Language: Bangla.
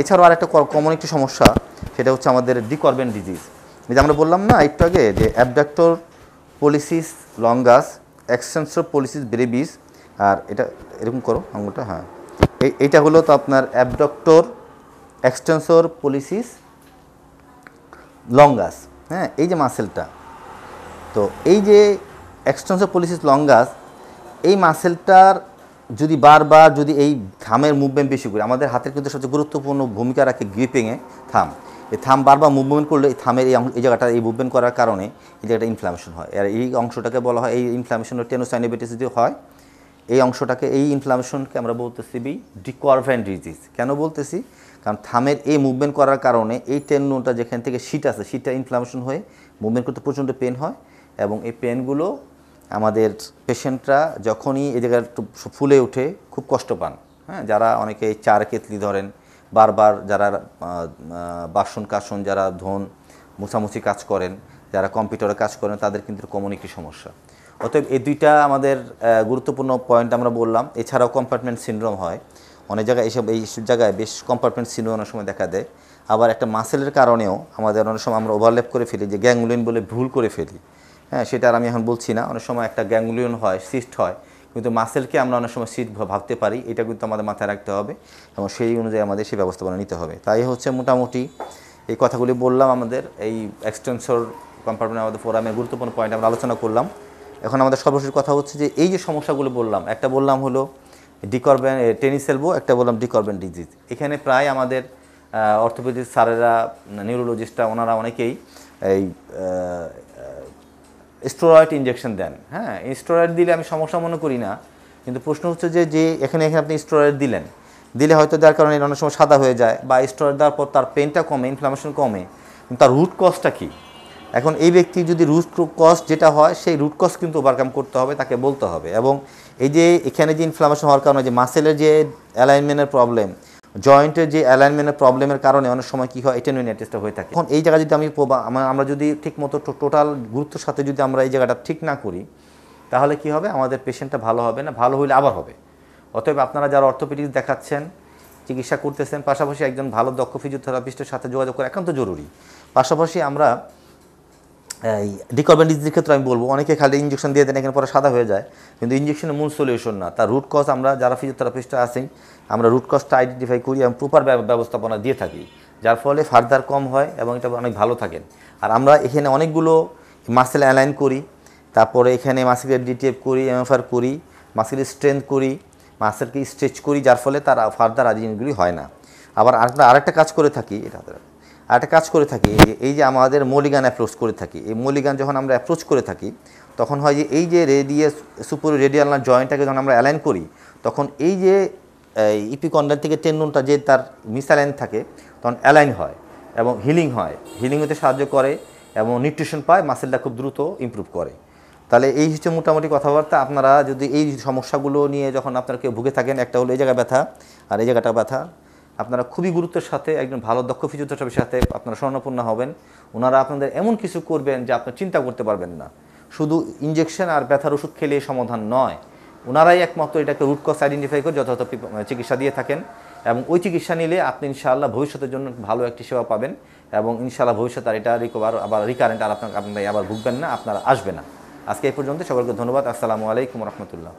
এছাড়াও আরেকটা কমন একটি সমস্যা, সেটা হচ্ছে আমাদের ডিকর্বেন ডিজিজ। যে আমরা বললাম না একটু আগে যে abductor pollicis longus, extensor pollicis brevis, আর এটা এরকম করো আঙুলটা, হ্যাঁ এইটা হলো তো আপনার অ্যাবডাক্টর এক্সটেন্সর পলিসিস লঙ্গাস। হ্যাঁ, এই যে মাসেলটা, তো এই যে এক্সটেন্সর পলিসিস লঙ্গাস, এই মাসেলটার যদি বারবার যদি এই থামের মুভমেন্ট বেশি করে, আমাদের হাতের কিন্তু সবচেয়ে গুরুত্বপূর্ণ ভূমিকা রাখে গ্রিপিংয়ে থাম। এই থাম বারবার মুভমেন্ট করলে এই থামের এই জায়গাটা এই মুভমেন্ট করার কারণে এই জায়গাটা ইনফ্লামেশন হয়। আর এই অংশটাকে বলা হয়, এই ইনফ্লামেশনের টেনোসাইনোভিটিস যদি হয়, এই অংশটাকে, এই ইনফ্লামেশনকে আমরা বলতেছি ডিকর্ভেন ডিজিজ। কেন বলতেছি? কারণ থামের এই মুভমেন্ট করার কারণে এই টেন্ডনটা যেখান থেকে শীট আছে, শীটটা ইনফ্লামেশন হয়ে মুভমেন্ট করতে প্রচণ্ড পেন হয়, এবং এই পেনগুলো আমাদের পেশেন্টরা যখনই এই জায়গায় একটু ফুলে ওঠে খুব কষ্ট পান। হ্যাঁ, যারা অনেকে চার কেতলি ধরেন, বারবার যারা বাসন কাসন, যারা ধন মুছামুছি কাজ করেন, যারা কম্পিউটারে কাজ করেন, তাদের কিন্তু কমন একটি সমস্যা। অতএব এই দুইটা আমাদের গুরুত্বপূর্ণ পয়েন্ট আমরা বললাম। এছাড়াও কম্পার্টমেন্ট সিনড্রোম হয় অনেক জায়গায়, এইসব জায়গায় বেশ কম্পার্টমেন্ট সিনড্রোম অনেক সময় দেখা দেয়। আবার একটা মাসেলের কারণেও আমাদের অনেক সময় আমরা ওভারল্যাপ করে ফেলি, যে গ্যাংলিয়ন বলে ভুল করে ফেলি। হ্যাঁ, সেটা আর আমি এখন বলছি না। অনেক সময় একটা গ্যাংলিয়ন হয়, সিস্ট হয়, কিন্তু মাসেলকে আমরা অনেক সময় সিস্ট ভাবতে পারি। এটা কিন্তু আমাদের মাথায় রাখতে হবে এবং সেই অনুযায়ী আমাদের সেই ব্যবস্থাপনা নিতে হবে। তাই হচ্ছে মোটামুটি এই কথাগুলি বললাম। আমাদের এই এক্সটেন্সর কম্পার্টমেন্ট আমাদের ফোরামের গুরুত্বপূর্ণ পয়েন্ট আমরা আলোচনা করলাম। এখন আমাদের সর্বশেষ কথা হচ্ছে যে এই যে সমস্যাগুলো বললাম, একটা বললাম হলো ডিকর্বেন টেনিস এলবো, একটা বললাম ডিকর্বেন ডিজিজ। এখানে প্রায় আমাদের অর্থোপেডিক স্যারেরা, নিউরোলজিস্টরা, ওনারা অনেকেই এই স্টেরয়েড ইনজেকশন দেন। হ্যাঁ, স্টেরয়েড দিলে আমি সমস্যা মনে করি না, কিন্তু প্রশ্ন হচ্ছে যে এখানে আপনি স্টেরয়েড দিলে হয়তো যার কারণে অনেক সময় সাদা হয়ে যায়, বা স্টেরয়েড দেওয়ার পর তার পেনটা কমে, ইনফ্লামেশন কমে, কিন্তু তার রুট কজটা কী? এখন এই ব্যক্তি যদি রুট কজ যেটা হয়, সেই রুট কজ কিন্তু ওভারকাম করতে হবে, তাকে বলতে হবে। এবং এই যে এখানে যে ইনফ্লামেশন হওয়ার কারণে যে মাসেলের যে অ্যালাইনমেন্টের প্রবলেম, জয়েন্টের যে অ্যালাইনমেন্টের প্রবলেমের কারণে অনেক সময় কী হয়, টেনোনিয়াটিসটা হয়ে থাকে। এখন এই জায়গায় যদি আমরা যদি ঠিকমতো টোটাল গুরুত্বের সাথে যদি আমরা এই জায়গাটা ঠিক না করি, তাহলে কি হবে, আমাদের পেশেন্টটা ভালো হবে না, ভালো হইলে আবার হবে। অতএব আপনারা যারা অর্থোপেডিক্স দেখাচ্ছেন, চিকিৎসা করতেছেন, পাশাপাশি একজন ভালো দক্ষ ফিজিওথেরাপিস্টের সাথে যোগাযোগ করা একান্ত জরুরি। পাশাপাশি আমরা এই ডিকর্বেন ডিজিজের ক্ষেত্রে আমি বলবো, অনেকে খালি ইঞ্জেকশন দিয়ে দেন, এখানে পরে সাদা হয়ে যায়, কিন্তু ইঞ্জেকশনের মূল সলিউশন না। তার রুট কজ আমরা যারা ফিজিওথেরাপিস্টরা আছেন, আমরা রুট কজটা আইডেন্টিফাই করি এবং প্রপার ব্যবস্থাপনা দিয়ে থাকি, যার ফলে ফার্দার কম হয় এবং এটা অনেক ভালো থাকেন। আর আমরা এখানে অনেকগুলো মাসেল অ্যালাইন করি, তারপরে এখানে মাসেলের ডিটিএফ করি, এমএফআর করি, মাসেলের স্ট্রেংথ করি, মাসেলকে স্ট্রেচ করি, যার ফলে তার ফার্দার জিনিসগুলি হয় না। আবার আমরা আরেকটা কাজ করে থাকি, এই যে আমাদের মলিগান অ্যাপ্রোচ করে থাকি। এই মলিগান যখন আমরা অ্যাপ্রোচ করে থাকি, তখন হয় যে এই যে রেডিয়াস সুপারিয়র রেডিয়াল জয়েন্টটাকে যখন আমরা অ্যালাইন করি, তখন এই যে ইপিকন্ডাল থেকে টেন্ডনটা যে তার মিসঅ্যালাইন থাকে, তখন অ্যালাইন হয় এবং হিলিং হয়, হিলিং হতে সাহায্য করে এবং নিউট্রিশন পায়, মাসেলটা খুব দ্রুত ইমপ্রুভ করে। তাহলে এই হচ্ছে মোটামুটি কথাবার্তা। আপনারা যদি এই সমস্যাগুলো নিয়ে যখন আপনারা কেউ ভুগে থাকেন, একটা হলো এই জায়গায় ব্যথা আর এই জায়গাটা ব্যথা, আপনারা খুবই গুরুত্বের সাথে একজন ভালো দক্ষ ফিজিওথেরাপিস্টের সাথে আপনারা শরণাপন্ন হবেন। ওনারা আপনাদের এমন কিছু করবেন যে আপনি চিন্তা করতে পারবেন না। শুধু ইঞ্জেকশন আর ব্যথার ওষুধ খেলে সমাধান নয়, ওনারাই একমাত্র এটাকে রুট কজ আইডেন্টিফাই করে যথাযথ চিকিৎসা দিয়ে থাকেন, এবং ওই চিকিৎসা নিলে আপনি ইনশাআল্লাহ ভবিষ্যতের জন্য ভালো একটি সেবা পাবেন, এবং ইনশাআল্লাহ ভবিষ্যতে আর এটা রিকারেন্ট আর আপনার আবার ভুগবেন না, আপনারা আসবে না। আজকে এই পর্যন্ত, সকলকে ধন্যবাদ। আসসালামু আলাইকুম রহমতুল্লাহ।